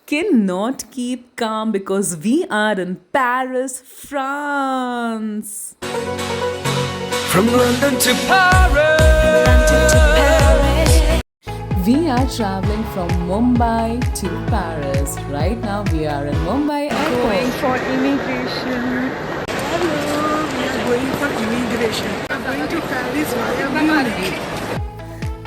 cannot keep calm because we are in Paris, France. From London to Paris. We are traveling from Mumbai to Paris. Right now, we are in Mumbai Going airport. for immigration. Hello, we are going for immigration. We are going to Paris via Munich.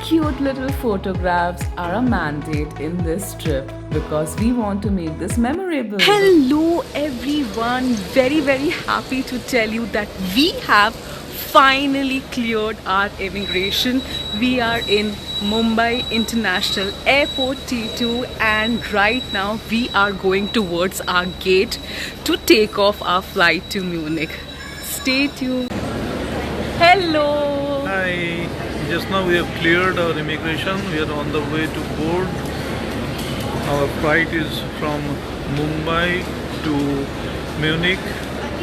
Cute little photographs are a mandate in this trip because we want to make this memorable. Hello everyone. Very happy to tell you that we have finally cleared our immigration. We are in Mumbai International Airport T2 and right now we are going towards our gate to take off our flight to Munich. Stay tuned. Hello. Hi, just now we have cleared our immigration. We are on the way to board. Our flight is from Mumbai to Munich.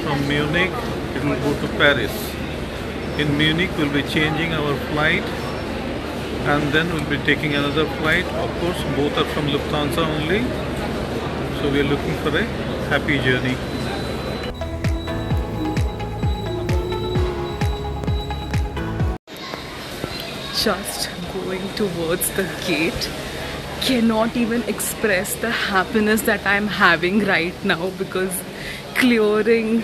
From Munich, it will go to Paris. In Munich, we'll be changing our flight and then we'll be taking another flight. Of course, both are from Lufthansa only. So we are looking for a happy journey. Just going towards the gate. Cannot even express the happiness that I'm having right now because clearing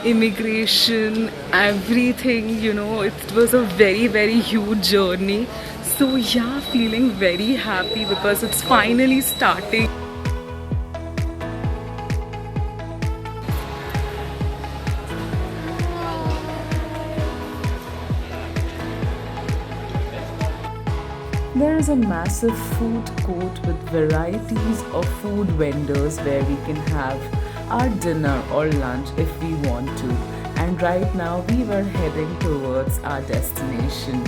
immigration, everything, it was a very huge journey. So yeah, feeling very happy because it's finally starting. There is a massive food court with varieties of food vendors where we can have our dinner or lunch if we want to. And right now we were heading towards our destination.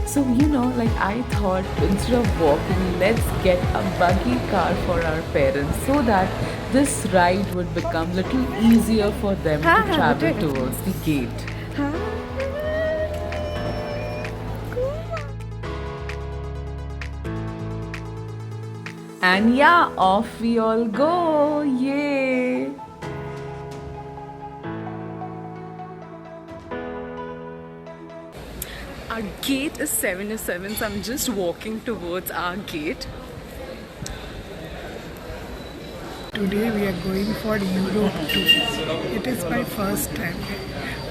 So I thought instead of walking, let's get a buggy car for our parents so that this ride would become little easier for them to travel towards the gate. And yeah, off we all go. Yay! Our gate is 7 to 7, so I'm just walking towards our gate. Today we are going for Europe tour. It is my first time.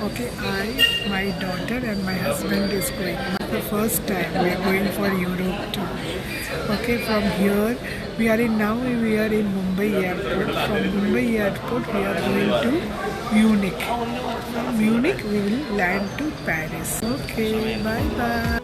Okay, I, my daughter and my husband is going. The first time we are going for Europe tour. Okay, from here we are in Mumbai airport. From Mumbai airport we are going to Munich. From Munich we will land to Paris. Okay, bye bye.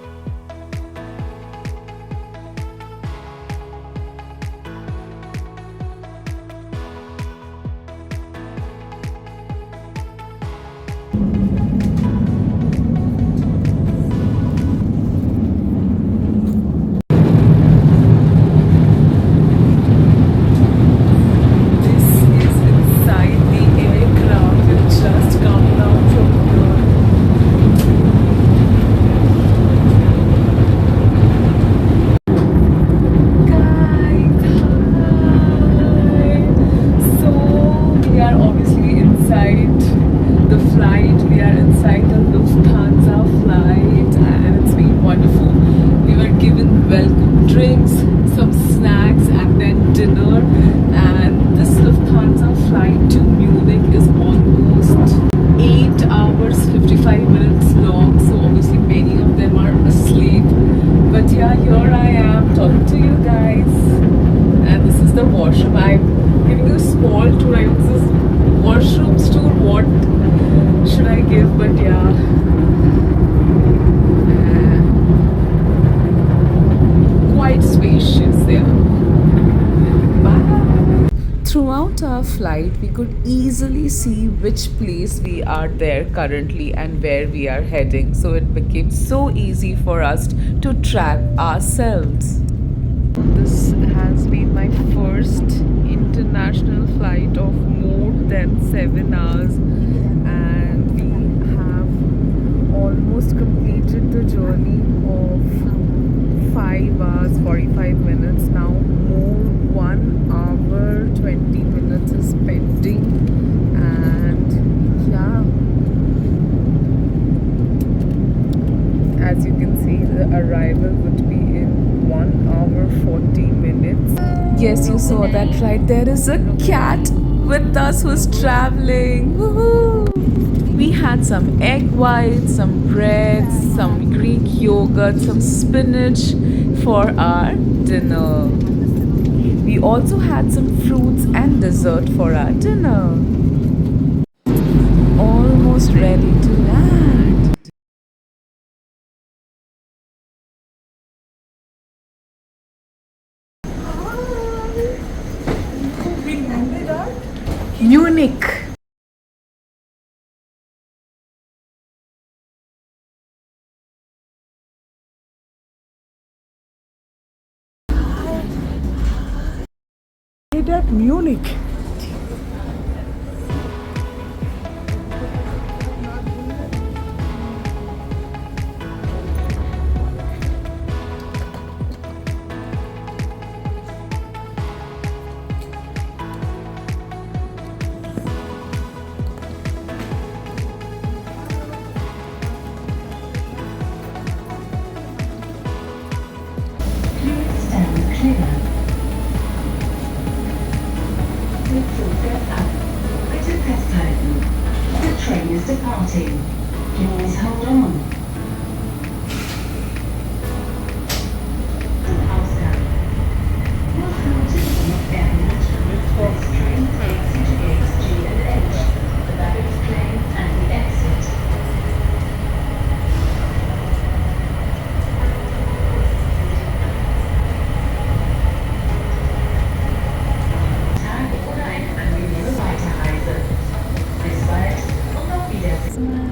This is inside the aircraft. We've just come down from here. Guys, hi. So we are obviously inside the flight. We are inside the Lufthansa flight, and it's been wonderful. We were given welcome drinks, some snacks, and then dinner. And this Lufthansa flight to Munich is almost 8 hours 55 minutes long. So obviously many of them are asleep. But yeah, here I am talking to you guys. And this is the washroom. I'm giving you a small tour. This is washrooms tour. What should I give? But yeah. Quite spacious, yeah. Bye. Throughout our flight, we could easily see which place we are there currently and where we are heading. So it became so easy for us to track ourselves. This has been my first international flight of more than 7 hours, and we have almost completed the journey of 5 hours 45 minutes now. More 1 hour arrival would be in 1 hour 40 minutes. Yes, you saw that right. There is a cat with us who's traveling. Woohoo! We had some egg whites, some bread, some Greek yogurt, some spinach for our dinner. We also had some fruits and dessert for our dinner. Almost ready to land. Munich. At Munich. Stand clear. Bitte festhalten. The train is departing. Please hold on. Ausgang. Welcome to Munich Airport. This train takes you to gates G and H, the baggage claim and the exit. Tag oder eine angenehme Weiterreise. Bis bald und auf Wiedersehen.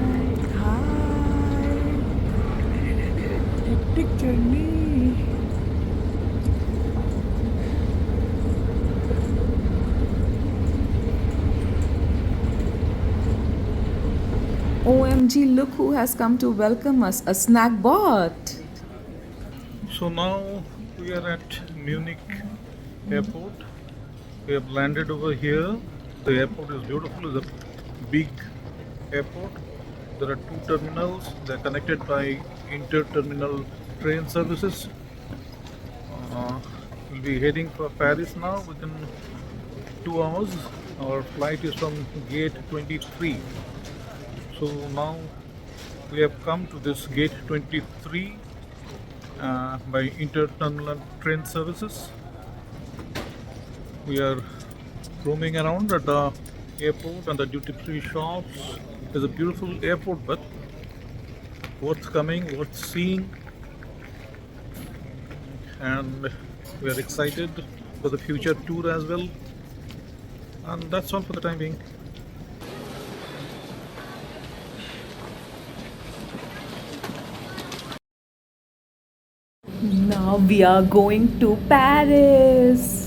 Hectic journey. OMG, look who has come to welcome us, a snack bot. So now we are at Munich airport. We have landed over here. The airport is beautiful. It's a big airport. There are two terminals. They're connected by inter-terminal train services. We'll be heading for Paris now within 2 hours. Our flight is from gate 23. So now we have come to this gate 23 by inter-terminal train services. We are roaming around at the airport and the duty-free shops. It's a beautiful airport, but worth coming, worth seeing, and we are excited for the future tour as well. And that's all for the time being. Now we are going to Paris.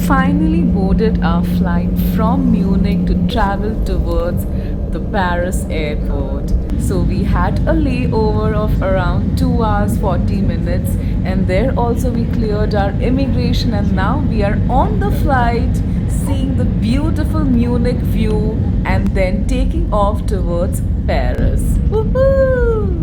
Finally boarded our flight from Munich to travel towards the Paris airport. So we had a layover of around 2 hours 40 minutes, and there also we cleared our immigration, and now we are on the flight seeing the beautiful Munich view and then taking off towards Paris. Woohoo!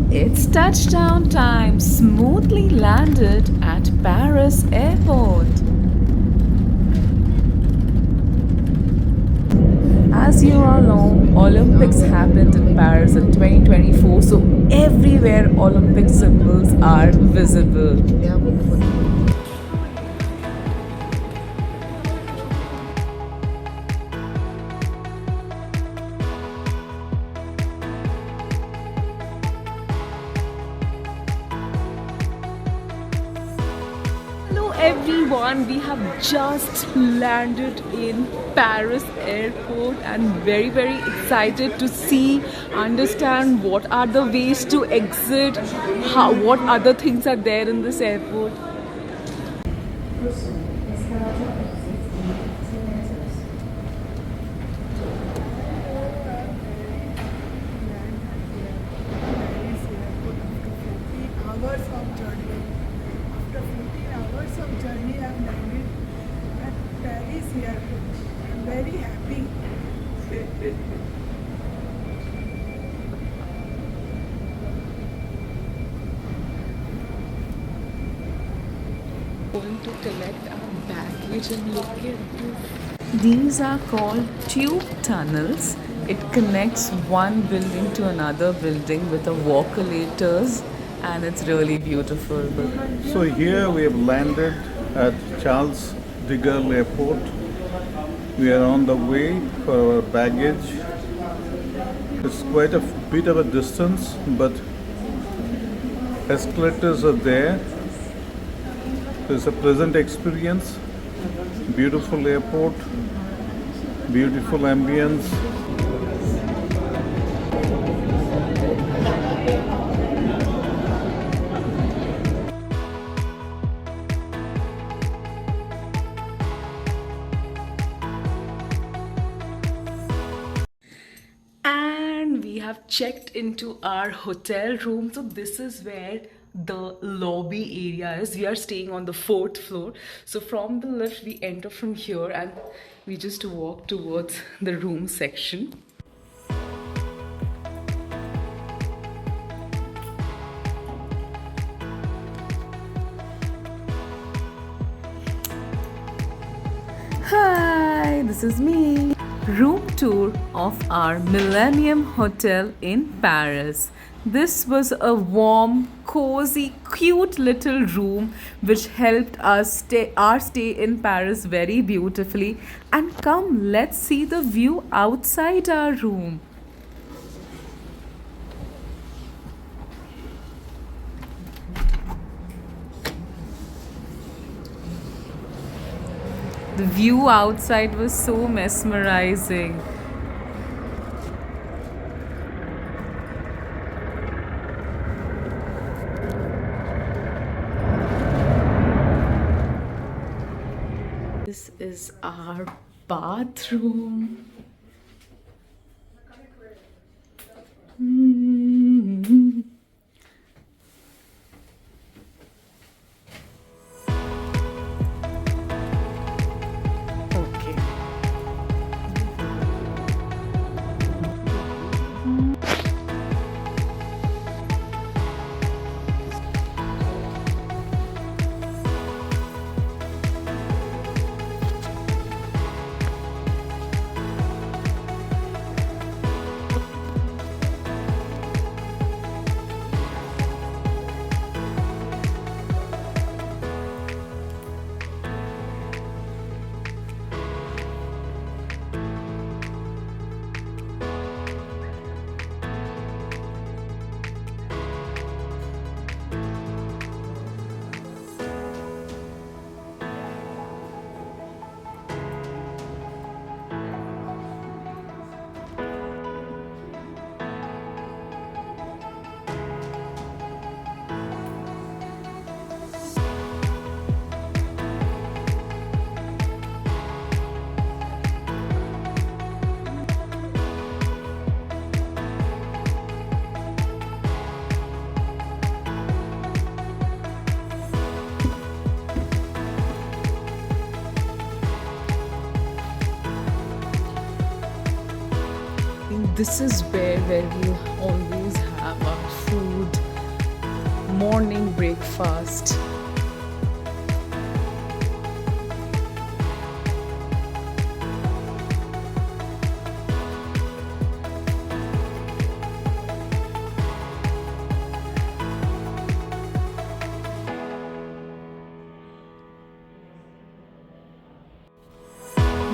It's touchdown time, smoothly landed at Paris airport. As you all know, Olympics happened in Paris in 2024, so everywhere Olympic symbols are visible. Hello everyone, we have just landed in Paris airport and very excited to see, understand what are the ways to exit, what other things are there in this airport. Hours of journey. After 14 hours of journey, I've landed at Paris here. I'm very happy. Going to collect our baggage and look at this. These are called tube tunnels. It connects one building to another building with a walkolators, and it's really beautiful. So here we have landed at Charles de Gaulle Airport. We are on the way for our baggage. It's quite a bit of a distance, but escalators are there. It's a pleasant experience. Beautiful airport, beautiful ambience. And we have checked into our hotel room. So this is where the lobby area is. We are staying on the 4th floor. So from the lift we enter from here and we just walk towards the room section. Hi, this is me. Room tour of our Millennium Hotel in Paris. This was a warm, cozy, cute little room which helped us our stay in Paris very beautifully. And come, let's see the view outside our room. The view outside was so mesmerizing. This is our bathroom. Okay. This is where we always have our food, morning breakfast.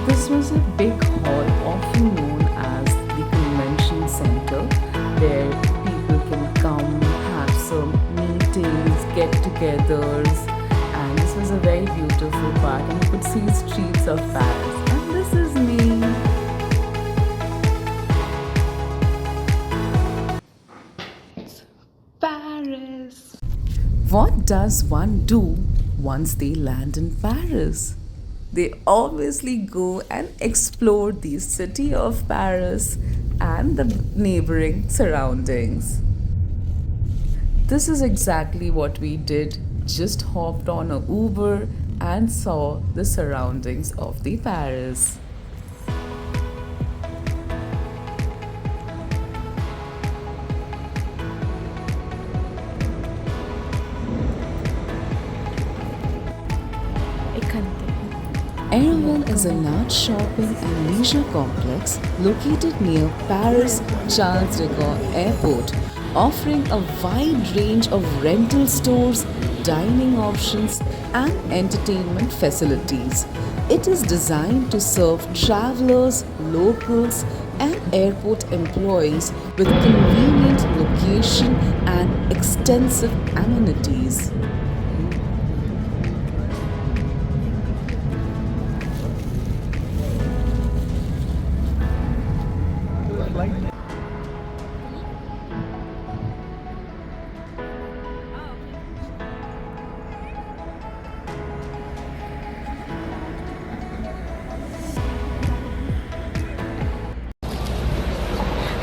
This was a big hall, often known as the convention center, where people can come, have some meetings, get-togethers, and this was a very beautiful part. And you could see streets of Paris. And this is me. Paris. What does one do once they land in Paris? They obviously go and explore the city of Paris and the neighboring surroundings. This is exactly what we did. Just hopped on a Uber and saw the surroundings of the Paris. Aéroville is a large shopping and leisure complex located near Paris Charles de Gaulle Airport, offering a wide range of rental stores, dining options, and entertainment facilities. It is designed to serve travelers, locals, and airport employees with convenient location and extensive amenities.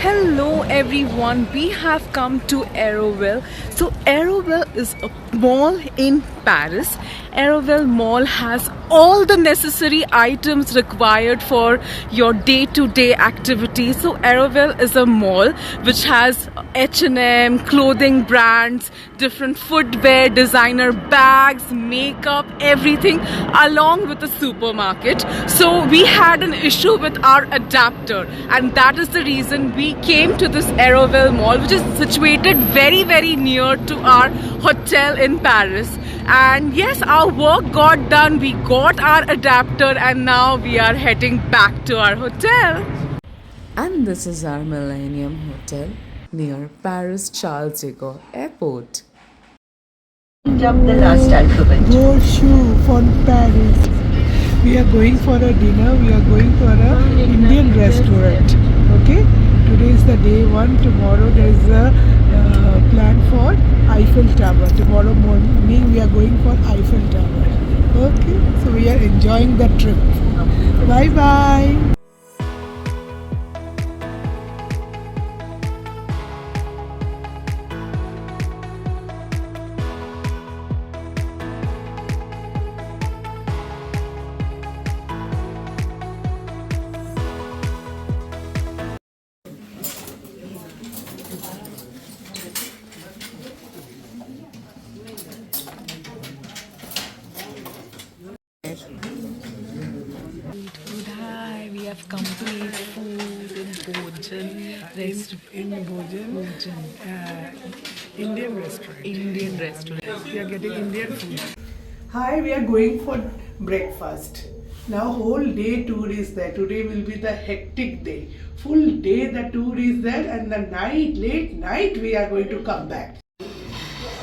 Hello everyone, we have come to Aéroville. So Aéroville is a mall in Paris. Aéroville Mall has all the necessary items required for your day-to-day activities. So Aéroville is a mall which has H&M, clothing brands, different footwear, designer bags, makeup, everything along with a supermarket. So we had an issue with our adapter, and that is the reason we came to this Aéroville Mall, which is situated very near to our hotel in Paris. And yes, our work got done, we got our adapter, and now we are heading back to our hotel. And this is our Millennium Hotel near Paris Charles de Gaulle Airport. Jump the last alphabet. Shoe from Paris. We are going for a dinner. We are going for a Indian restaurant. Okay. Today is the day one. Tomorrow there is a plan for Eiffel Tower. Tomorrow morning we are going for Eiffel Tower. Okay. So we are enjoying the trip. Bye bye. Hi, we have complete food in Bhojan. Indian restaurant. Indian restaurant. We are getting Indian food. Hi, we are going for breakfast. Now whole day tour is there. Today will be the hectic day. Full day the tour is there, and the night, late night we are going to come back.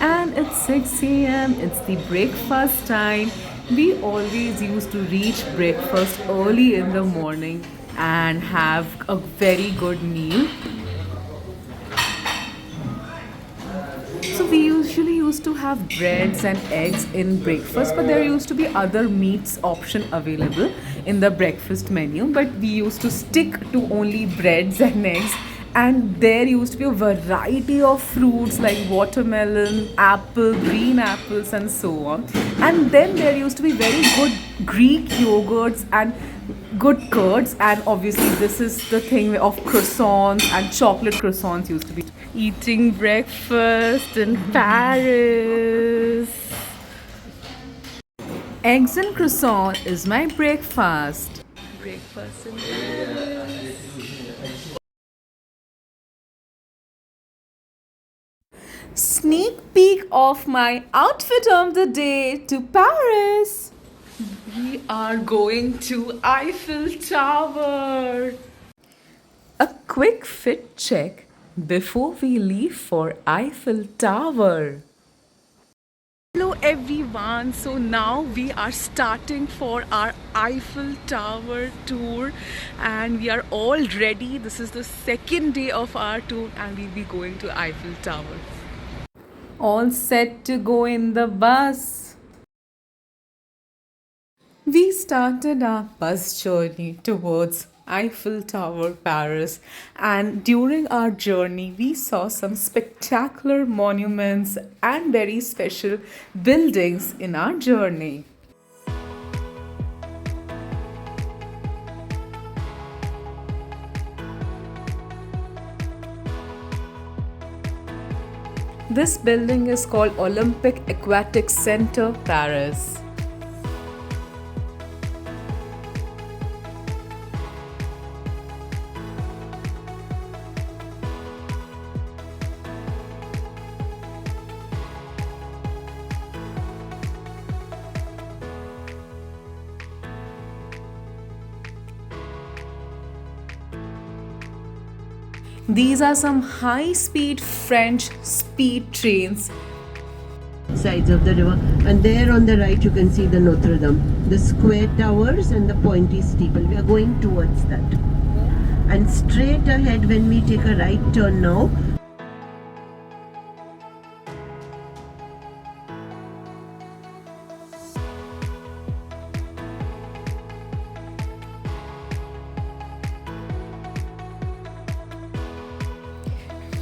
And it's 6 a.m., it's the breakfast time. We always used to reach breakfast early in the morning and have a very good meal. So we usually used to have breads and eggs in breakfast, but there used to be other meats option available in the breakfast menu, but we used to stick to only breads and eggs. And there used to be a variety of fruits like watermelon, apple, green apples, and so on. And then there used to be very good Greek yogurts and good curds. And obviously, this is the thing of croissants, and chocolate croissants used to be. Eating breakfast in Paris. Eggs and croissant is my breakfast. Breakfast in Paris. Sneak peek of my outfit of the day to Paris. We are going to Eiffel Tower. A quick fit check before we leave for Eiffel Tower. Hello everyone, so now we are starting for our Eiffel Tower tour and we are all ready. This is the second day of our tour and we'll be going to Eiffel Tower. All set to go in the bus. We started our bus journey towards Eiffel Tower, Paris, and during our journey, we saw some spectacular monuments and very special buildings in our journey. This building is called Olympic Aquatic Center, Paris. These are some high-speed French speed trains. Sides of the river, and there on the right you can see the Notre Dame, the square towers and the pointy steeple. We are going towards that, and straight ahead when we take a right turn now,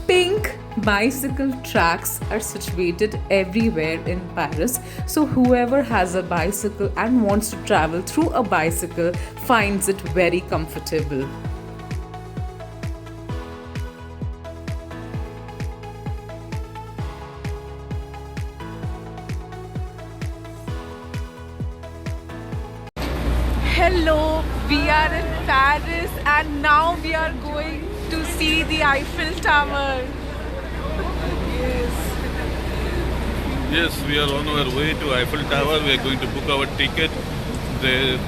Pink bicycle tracks are situated everywhere in Paris, so whoever has a bicycle and wants to travel through a bicycle finds it very comfortable. Hello, we are in Paris and now we are going to see the Eiffel Tower. Yes, we are on our way to Eiffel Tower. We are going to book our ticket. There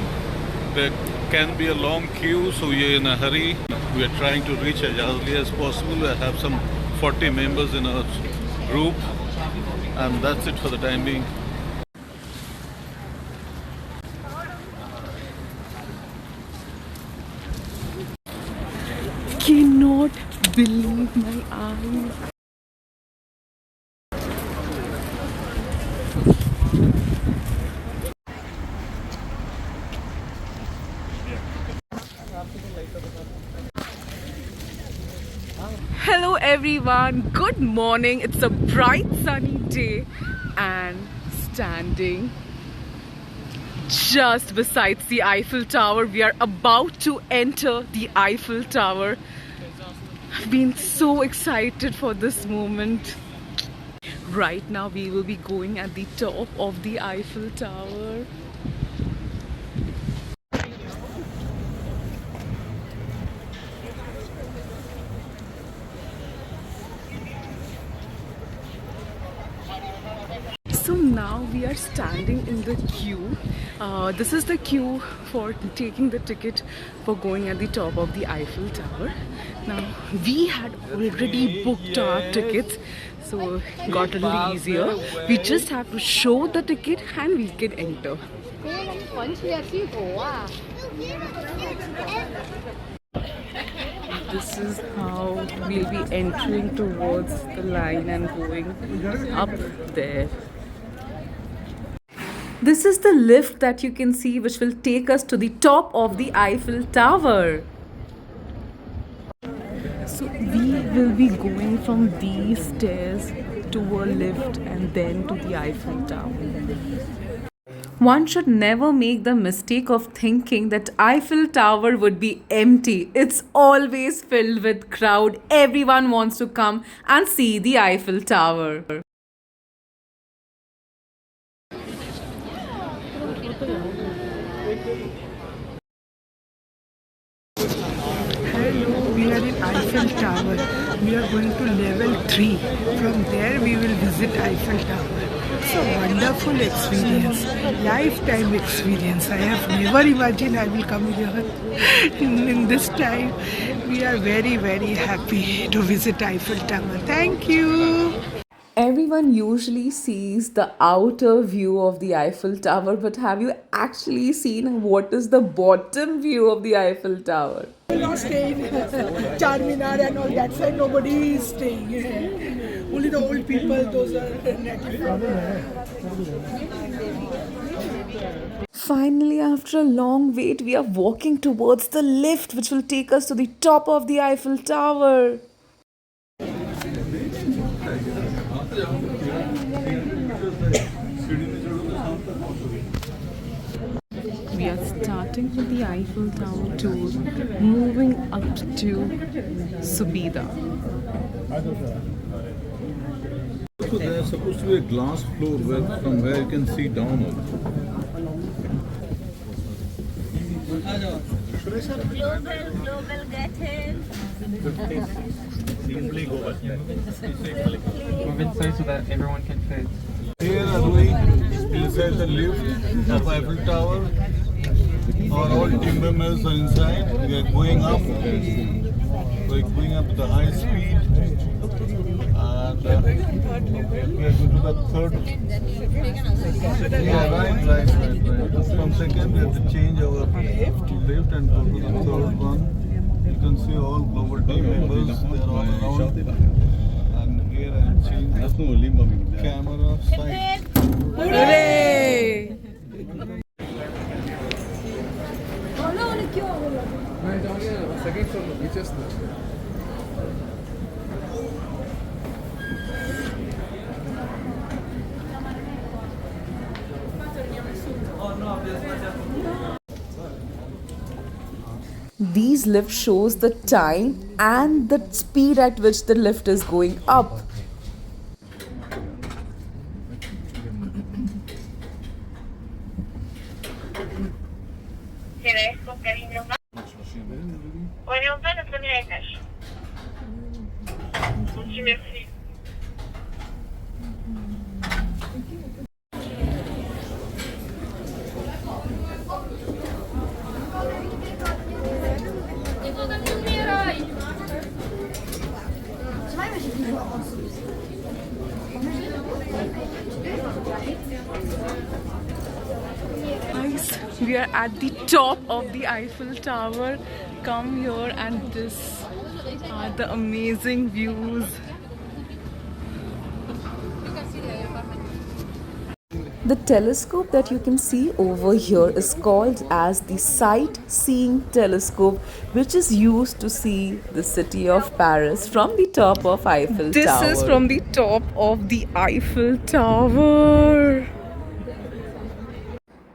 can be a long queue, so we are in a hurry. We are trying to reach as early as possible. We have some 40 members in our group, and that's it for the time being. Cannot believe my eyes. Hello everyone, good morning. It's a bright sunny day and standing just beside the Eiffel Tower. We are about to enter the Eiffel Tower. I've been so excited for this moment. Right now we will be going at the top of the Eiffel Tower. So now we are standing in the queue. This is the queue for taking the ticket for going at the top of the Eiffel Tower. Now we had already booked our tickets, so it got a little easier. We just have to show the ticket and we can enter. This is how we'll be entering towards the line and going up there. This is the lift that you can see, which will take us to the top of the Eiffel Tower. So we will be going from these stairs to a lift and then to the Eiffel Tower. One should never make the mistake of thinking that Eiffel Tower would be empty. It's always filled with crowd. Everyone wants to come and see the Eiffel Tower. Hello, we are in Eiffel Tower. We are going to level 3. From there we will visit Eiffel Tower. It's a wonderful experience, lifetime experience. I have never imagined I will come here in this time. We are very, very happy to visit Eiffel Tower. Thank you. Everyone usually sees the outer view of the Eiffel Tower, but have you actually seen what is the bottom view of the Eiffel Tower? We will not stay in Charminar and all that side. Nobody is staying here. Only the old people, those are native. Finally, after a long wait, we are walking towards the lift which will take us to the top of the Eiffel Tower. We are starting with the Eiffel Tower tour, moving up to Subida. So there's supposed to be a glass floor from where you can see down also. Global, get in. Move inside so that everyone can fit. Here are we inside the lift of Eiffel Tower. All timber mills are inside. We are going up. We're going up at the high speed. And we are going to the third. Yeah, right. From second, we have to change our lift and go to the third one. You can see all global team members. They are all around. And here I am changing camera side. Hooray! These lift shows the time and the speed at which the lift is going up. Guys, we are at the top of the Eiffel Tower. Come here and this are the amazing views. The telescope that you can see over here is called as the Sightseeing Telescope, which is used to see the city of Paris from the top of Eiffel Tower. This is from the top of the Eiffel Tower.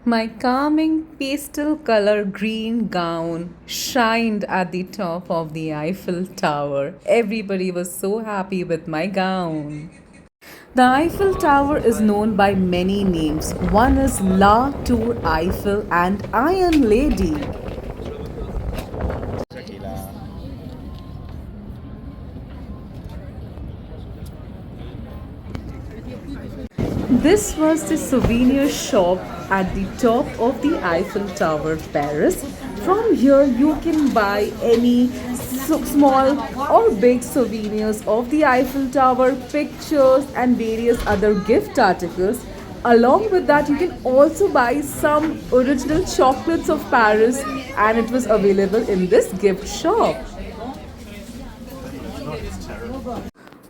My calming pastel color green gown shined at the top of the Eiffel Tower. Everybody was so happy with my gown. The Eiffel Tower is known by many names. One is La Tour Eiffel and Iron Lady. This was the souvenir shop at the top of the Eiffel Tower, Paris. From here you can buy any small or big souvenirs of the Eiffel Tower, pictures and various other gift articles. Along with that, you can also buy some original chocolates of Paris, and it was available in this gift shop.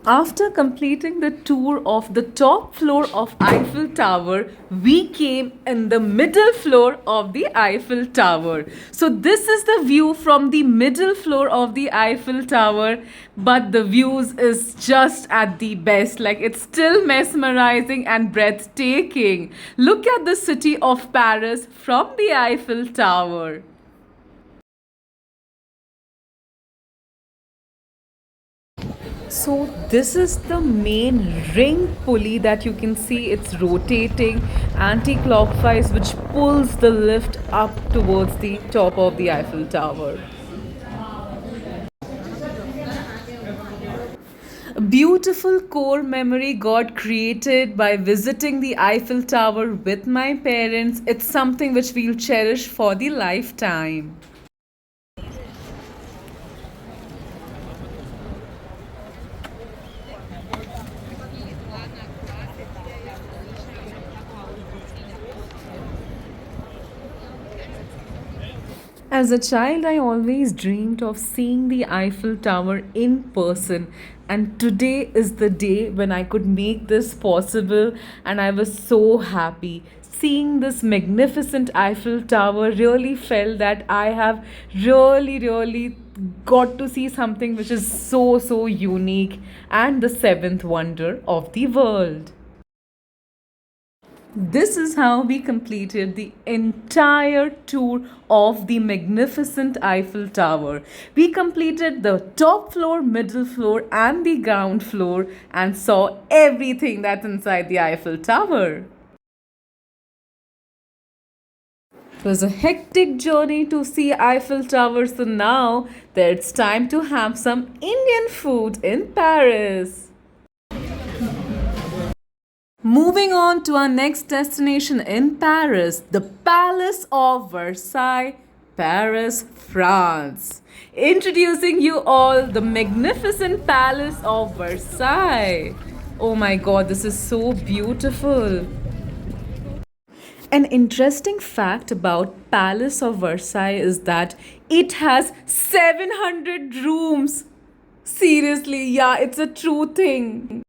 After completing the tour of the top floor of Eiffel Tower, we came in the middle floor of the Eiffel Tower. So this is the view from the middle floor of the Eiffel Tower, but the views is just at the best. Like, it's still mesmerizing and breathtaking. Look at the city of Paris from the Eiffel Tower. So this is the main ring pulley that you can see. It's rotating anti-clockwise, which pulls the lift up towards the top of the Eiffel Tower. A beautiful core memory got created by visiting the Eiffel Tower with my parents. It's something which we'll cherish for the lifetime. As a child, I always dreamed of seeing the Eiffel Tower in person, and today is the day when I could make this possible, and I was so happy. Seeing this magnificent Eiffel Tower really felt that I have really got to see something which is so unique and the seventh wonder of the world. This is how we completed the entire tour of the magnificent Eiffel Tower. We completed the top floor, middle floor, and the ground floor and saw everything that's inside the Eiffel Tower. It was a hectic journey to see Eiffel Tower, so now that it's time to have some Indian food in Paris. Moving on to our next destination in Paris, the Palace of Versailles, Paris, France. Introducing you all the magnificent Palace of Versailles. Oh my god, this is so beautiful. An interesting fact about Palace of Versailles is that it has 700 rooms. Seriously, yeah, it's a true thing.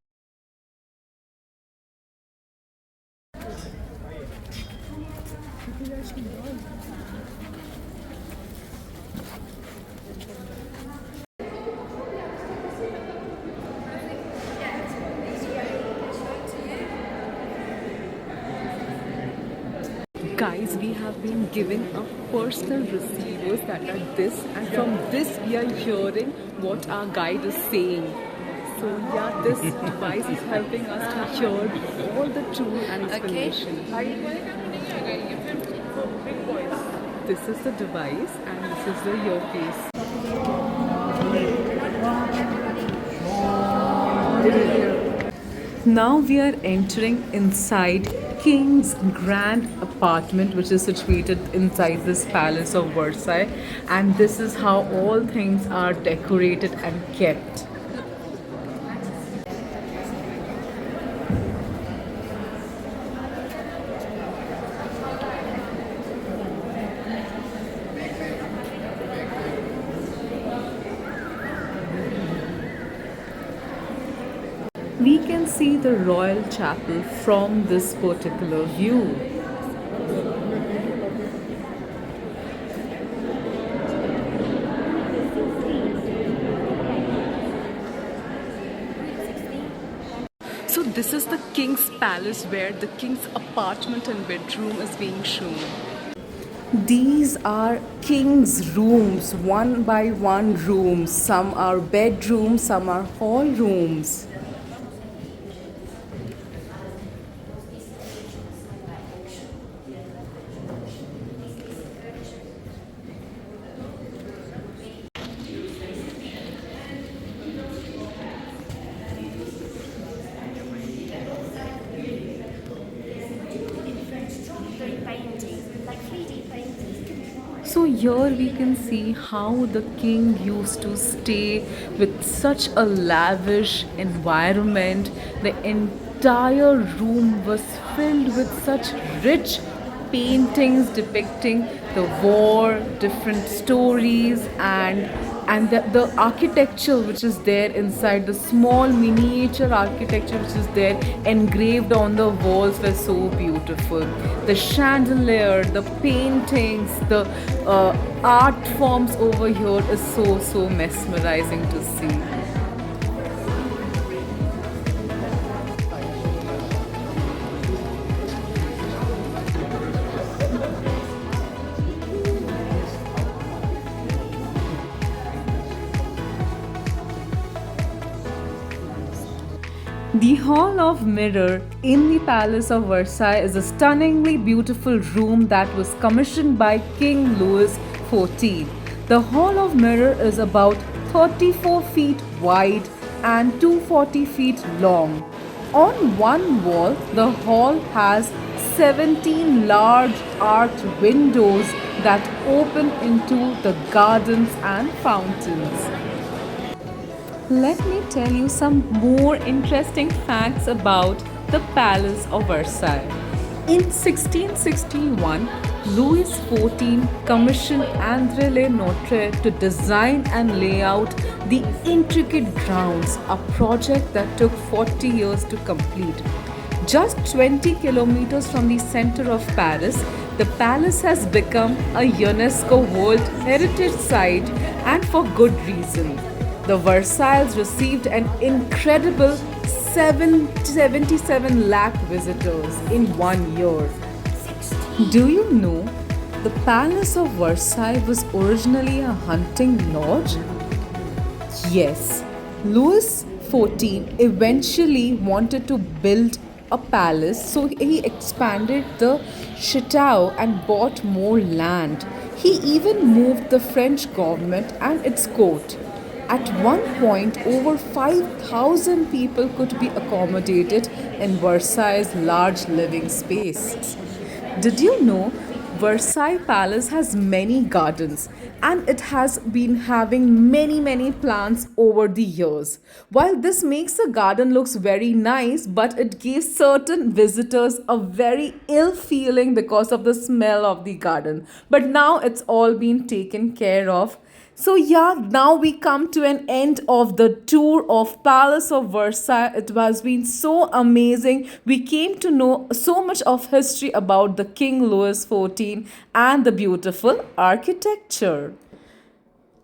Guys, we have been giving our personal receivers that are this, and from this we are hearing what our guide is saying. So yeah, this device is helping us to hear all the tour and explanation. This is the device and this is the earpiece. Now we are entering inside King's grand apartment, which is situated inside this Palace of Versailles, and this is how all things are decorated and kept. We can see the royal chapel from this particular view. So this is the king's palace where the king's apartment and bedroom is being shown. These are king's rooms, one by one rooms. Some are bedrooms, some are hall rooms. So here we can see how the king used to stay with such a lavish environment. The entire room was filled with such rich paintings depicting the war, different stories, and the architecture which is there inside, the small miniature architecture which is there engraved on the walls were so beautiful. The chandelier, the paintings, the art forms over here is so mesmerizing to see. The Hall of Mirror in the Palace of Versailles is a stunningly beautiful room that was commissioned by King Louis XIV. The Hall of Mirror is about 34 feet wide and 240 feet long. On one wall, the hall has 17 large arched windows that open into the gardens and fountains. Let me tell you some more interesting facts about the Palace of Versailles. In 1661, Louis XIV commissioned André Le Notre to design and lay out the intricate grounds, a project that took 40 years to complete. Just 20 kilometers from the center of Paris, the palace has become a UNESCO World Heritage Site, and for good reason. The Versailles received an incredible 77 lakh visitors in 1 year. Do you know the Palace of Versailles was originally a hunting lodge? Yes, Louis XIV eventually wanted to build a palace, so he expanded the chateau and bought more land. He even moved the French government and its court. At one point, over 5,000 people could be accommodated in Versailles' large living space. Did you know Versailles Palace has many gardens and it has been having many plants over the years. While this makes the garden looks very nice, but it gives certain visitors a very ill feeling because of the smell of the garden. But now it's all been taken care of. So yeah, now we come to an end of the tour of Palace of Versailles. It has been so amazing. We came to know so much of history about the King Louis XIV and the beautiful architecture.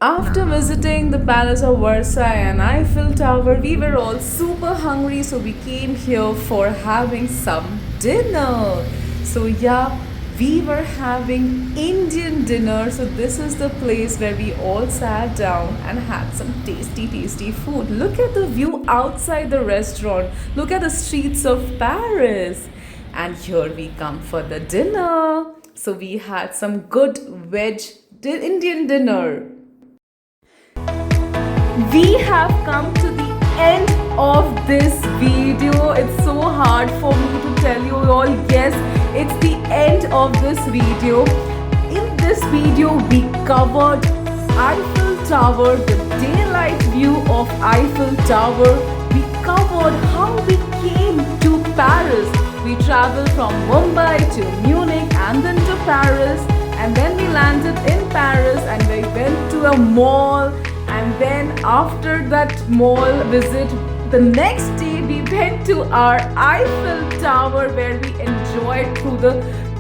After visiting the Palace of Versailles and Eiffel Tower, we were all super hungry, so we came here for having some dinner. So yeah, we were having Indian dinner. So this is the place where we all sat down and had some tasty food. Look at the view outside the restaurant. Look at the streets of Paris. And here we come for the dinner. So we had some good veg Indian dinner. We have come to the end of this video. It's so hard for me to tell you all, yes, it's the end of this video. In this video, we covered Eiffel Tower, the daylight view of Eiffel Tower. We covered how we came to Paris. We traveled from Mumbai to Munich and then to Paris. And then we landed in Paris and we went to a mall. And then after that mall visit, the next day we went to our Eiffel Tower where we enjoyed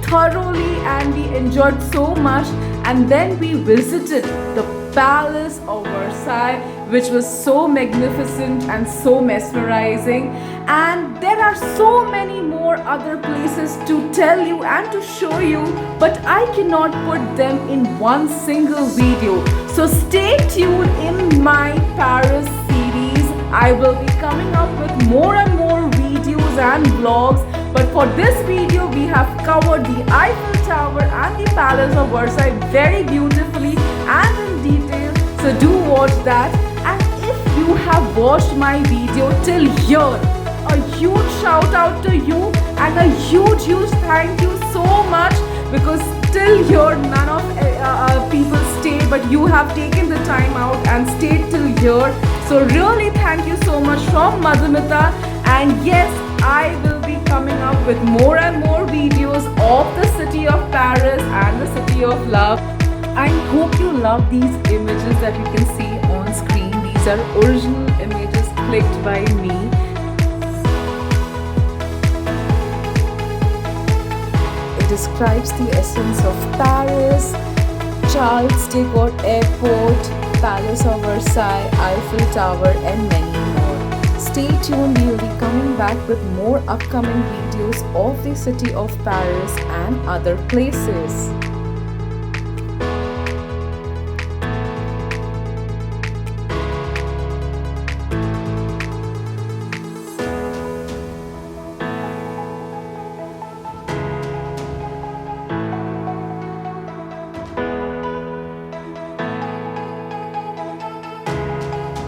thoroughly and we enjoyed so much. And then we visited the Palace of Versailles, which was so magnificent and so mesmerizing. And there are so many more other places to tell you and to show you, but I cannot put them in one single video. So stay tuned in my Paris series. I will be coming up with more and more videos and vlogs. But for this video, we have covered the Eiffel Tower and the Palace of Versailles very beautifully and in detail. So do watch that. And if you have watched my video till here, a huge shout out to you and a huge thank you so much, because till here none of people stay, but you have taken the time out and stayed till here. So really thank you so much from Madhumita. And yes, I will be coming up with more and more videos of the city of Paris and the city of love. I hope you love these images that you can see on screen. These are original images clicked by me. It describes the essence of Paris, Charles de Gaulle Airport, Palace of Versailles, Eiffel Tower and many more. Stay tuned, we will be coming back with more upcoming videos of the city of Paris and other places.